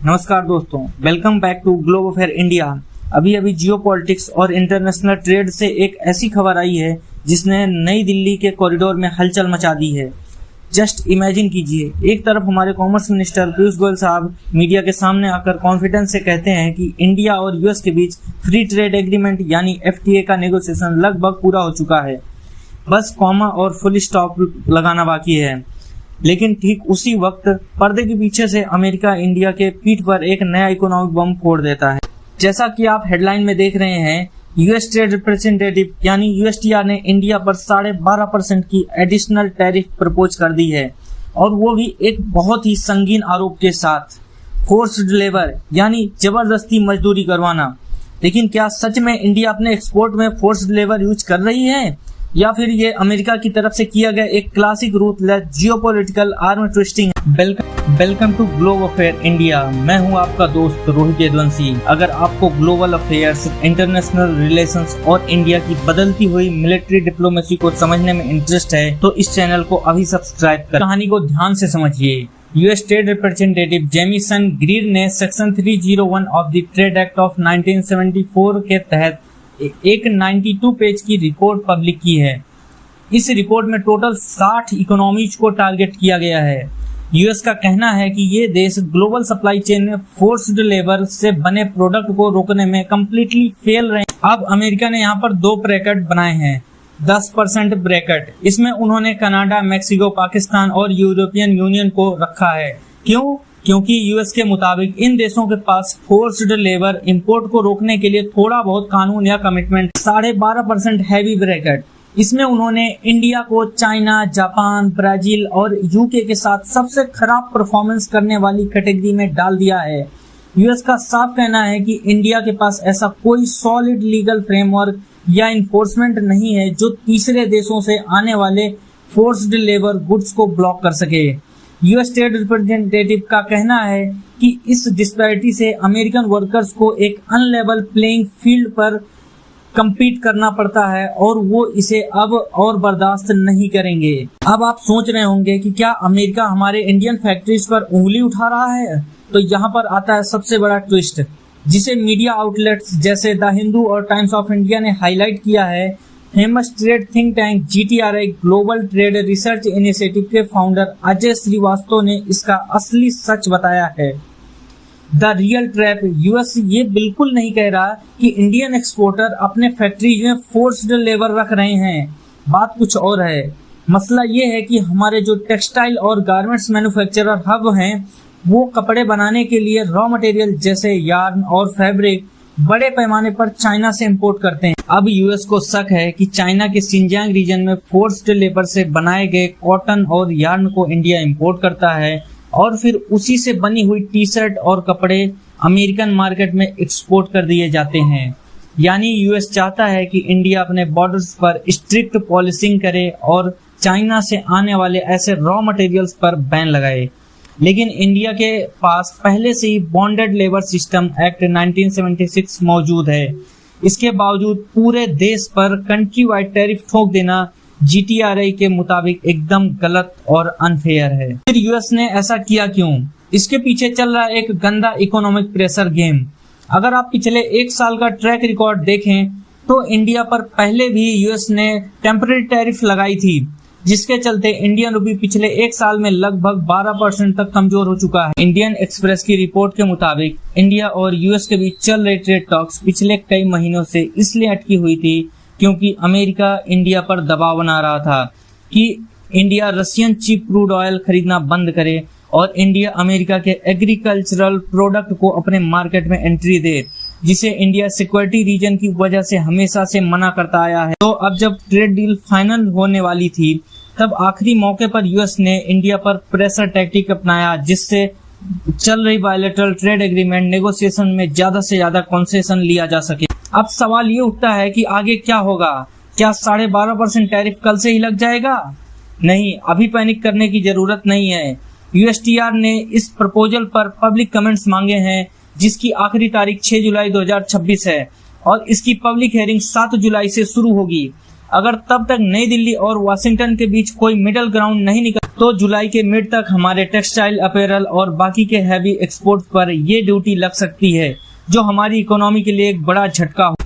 नमस्कार दोस्तों, welcome back to Globe Affair India. अभी जियोपॉलिटिक्स और इंटरनेशनल ट्रेड से एक ऐसी खबर आई है जिसने नई दिल्ली के कॉरिडोर में हलचल मचा दी है। जस्ट इमेजिन कीजिए, एक तरफ हमारे कॉमर्स मिनिस्टर पीयूष गोयल साहब मीडिया के सामने आकर कॉन्फिडेंस से कहते हैं कि इंडिया और यूएस के बीच फ्री ट्रेड एग्रीमेंट यानी एफटीए का नेगोशिएशन लगभग पूरा हो चुका है, बस कॉमा और फुल स्टॉप लगाना बाकी है। लेकिन ठीक उसी वक्त पर्दे के पीछे से अमेरिका इंडिया के पीठ पर एक नया इकोनॉमिक बम फोड़ देता है। जैसा कि आप हेडलाइन में देख रहे हैं, यूएस ट्रेड रिप्रेजेंटेटिव यानी यूएसटीआर ने इंडिया पर 12.5% की एडिशनल टैरिफ प्रपोज कर दी है, और वो भी एक बहुत ही संगीन आरोप के साथ, फोर्स्ड लेबर यानी जबरदस्ती मजदूरी करवाना। लेकिन क्या सच में इंडिया अपने एक्सपोर्ट में फोर्स्ड लेबर यूज कर रही है, या फिर ये अमेरिका की तरफ से किया गया एक classic ruthless geopolitical arm twisting? Welcome to Globe Affair India. मैं हूं आपका दोस्त रोहित यदुवंशी। अगर आपको ग्लोबल अफेयर्स, इंटरनेशनल रिलेशंस और इंडिया की बदलती हुई मिलिट्री डिप्लोमेसी को समझने में इंटरेस्ट है तो इस चैनल को अभी सब्सक्राइब कर कहानी को ध्यान से समझिए। US trade representative Jamieson Greer ने section 301 of the trade act of 1974 के तहत एक 92 पेज की रिपोर्ट पब्लिक की है। इस रिपोर्ट में टोटल 60 इकोनॉमीज को टारगेट किया गया है। यूएस का कहना है कि ये देश ग्लोबल सप्लाई चेन में फोर्स्ड लेबर से बने प्रोडक्ट को रोकने में कंप्लीटली फेल रहे हैं। अब अमेरिका ने यहाँ पर 2 ब्रैकेट बनाए हैं। 10% ब्रैकेट, इसमें उन्होंने कनाडा, मैक्सिको, पाकिस्तान और यूरोपियन यूनियन को रखा है। क्यों? क्योंकि यूएस के मुताबिक इन देशों के पास फोर्स्ड लेबर इंपोर्ट को रोकने के लिए थोड़ा बहुत कानून या कमिटमेंट। 12.5% हैवी ब्रैकेट, इसमें उन्होंने इंडिया को चाइना, जापान, ब्राजील और यूके के साथ सबसे खराब परफॉर्मेंस करने वाली कैटेगरी में डाल दिया है। यूएस का साफ कहना है कि इंडिया के पास ऐसा कोई सॉलिड लीगल फ्रेमवर्क या इन्फोर्समेंट नहीं है जो तीसरे देशों से आने वाले फोर्स्ड लेबर गुड्स को ब्लॉक कर सके। यूएस ट्रेड रिप्रेजेंटेटिव का कहना है कि इस डिस्पैरिटी से अमेरिकन वर्कर्स को एक अनलेवल प्लेइंग फील्ड पर compete करना पड़ता है और वो इसे अब और बर्दाश्त नहीं करेंगे। अब आप सोच रहे होंगे कि क्या अमेरिका हमारे इंडियन फैक्ट्रीज पर उंगली उठा रहा है? तो यहाँ पर आता है सबसे बड़ा ट्विस्ट, जिसे मीडिया आउटलेट्स जैसे द हिंदू और टाइम्स ऑफ इंडिया ने हाईलाइट किया है। Famous trade think tank GTRI global trade research initiative के फाउंडर अजय श्रीवास्तव ने इसका असली सच बताया है। द रियल ट्रैप, यूएस ये बिल्कुल नहीं कह रहा कि इंडियन एक्सपोर्टर अपने फैक्ट्रीज में फोर्स्ड लेबर रख रहे हैं। बात कुछ और है। मसला ये है कि हमारे जो टेक्सटाइल और गारमेंट्स मैन्युफैक्चरर हब हैं, वो कपड़े बनाने के लिए रॉ मटेरियल जैसे यार्न और फैब्रिक बड़े पैमाने पर चाइना से इंपोर्ट करते हैं। अब यूएस को शक है कि चाइना के सिंजियांग रीजन में फोर्स्ड लेबर से बनाए गए कॉटन और यार्न को इंडिया इंपोर्ट करता है और फिर उसी से बनी हुई टी शर्ट और कपड़े अमेरिकन मार्केट में एक्सपोर्ट कर दिए जाते हैं। यानी यूएस चाहता है कि इंडिया अपने बॉर्डर्स पर स्ट्रिक्ट पॉलिसिंग करे और चाइना से आने वाले ऐसे रॉ मटेरियल्स पर बैन लगाए। लेकिन इंडिया के पास पहले से ही बॉन्डेड लेबर सिस्टम एक्ट 1976 मौजूद है। इसके बावजूद पूरे देश पर कंट्री वाइड टैरिफ ठोक देना जीटीआरआई के मुताबिक एकदम गलत और अनफेयर है। फिर यूएस ने ऐसा किया क्यों? इसके पीछे चल रहा एक गंदा इकोनॉमिक प्रेशर गेम। अगर आप पिछले 1 साल का ट्रैक रिकॉर्ड देखें तो इंडिया पर पहले भी यूएस ने टेम्पररी टैरिफ लगाई थी, जिसके चलते इंडियन रूपी पिछले 1 साल में लगभग 12% तक कमजोर हो चुका है। इंडियन एक्सप्रेस की रिपोर्ट के मुताबिक इंडिया और यूएस के बीच चल रहे ट्रेड टॉक्स पिछले कई महीनों से इसलिए अटकी हुई थी क्योंकि अमेरिका इंडिया पर दबाव बना रहा था कि India Russian cheap crude oil खरीदना बंद करे और इंडिया अमेरिका के एग्रीकल्चरल प्रोडक्ट को अपने मार्केट में एंट्री दे, जिसे इंडिया सिक्योरिटी रीजन की वजह से हमेशा से मना करता आया है। तो अब जब ट्रेड डील फाइनल होने वाली थी, तब आखिरी मौके पर यूएस ने इंडिया पर प्रेशर टैक्टिक अपनाया, जिससे चल रही बायलैटरल ट्रेड एग्रीमेंट नेगोशिएशन में ज्यादा से ज्यादा कंसेशन लिया जा सके। अब सवाल ये उठता है कि आगे क्या होगा? क्या 12.5% टैरिफ कल से ही लग जाएगा? नहीं, अभी पैनिक करने की जरूरत नहीं है। यूएसटीआर ने इस प्रपोजल पर पब्लिक कमेंट्स मांगे हैं, जिसकी आखिरी तारीख 6 जुलाई 2026 है और इसकी पब्लिक हियरिंग 7 जुलाई से शुरू होगी। अगर तब तक नई दिल्ली और वाशिंगटन के बीच कोई मिडिल ग्राउंड नहीं निकला तो जुलाई के मिड तक हमारे टेक्सटाइल, अपैरल और बाकी के हैवी एक्सपोर्ट पर ये ड्यूटी लग सकती है, जो हमारी इकोनॉमी के लिए एक बड़ा झटका हो।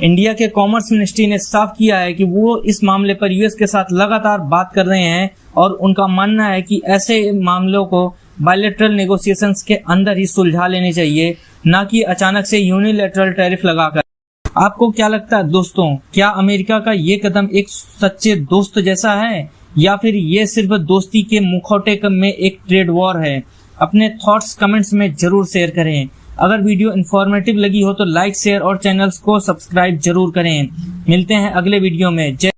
इंडिया के कॉमर्स मिनिस्ट्री ने साफ किया है कि वो इस मामले पर यूएस के साथ लगातार बात कर रहे हैं और उनका मानना है कि ऐसे मामलों को बायलैटरल नेगोशिएशंस के अंदर ही सुलझा लेने चाहिए, न कि अचानक से यूनिलैटरल टैरिफ लगाकर। आपको क्या लगता है दोस्तों, क्या अमेरिका का ये कदम एक सच्चे दोस्त जैसा है या फिर ये सिर्फ दोस्ती के मुखौटे में एक ट्रेड वॉर है? अपने थॉट्स कमेंट्स में जरूर शेयर करें। अगर वीडियो इन्फॉर्मेटिव लगी हो तो लाइक, शेयर और चैनल्स को सब्सक्राइब जरूर करें। मिलते हैं अगले वीडियो में। जय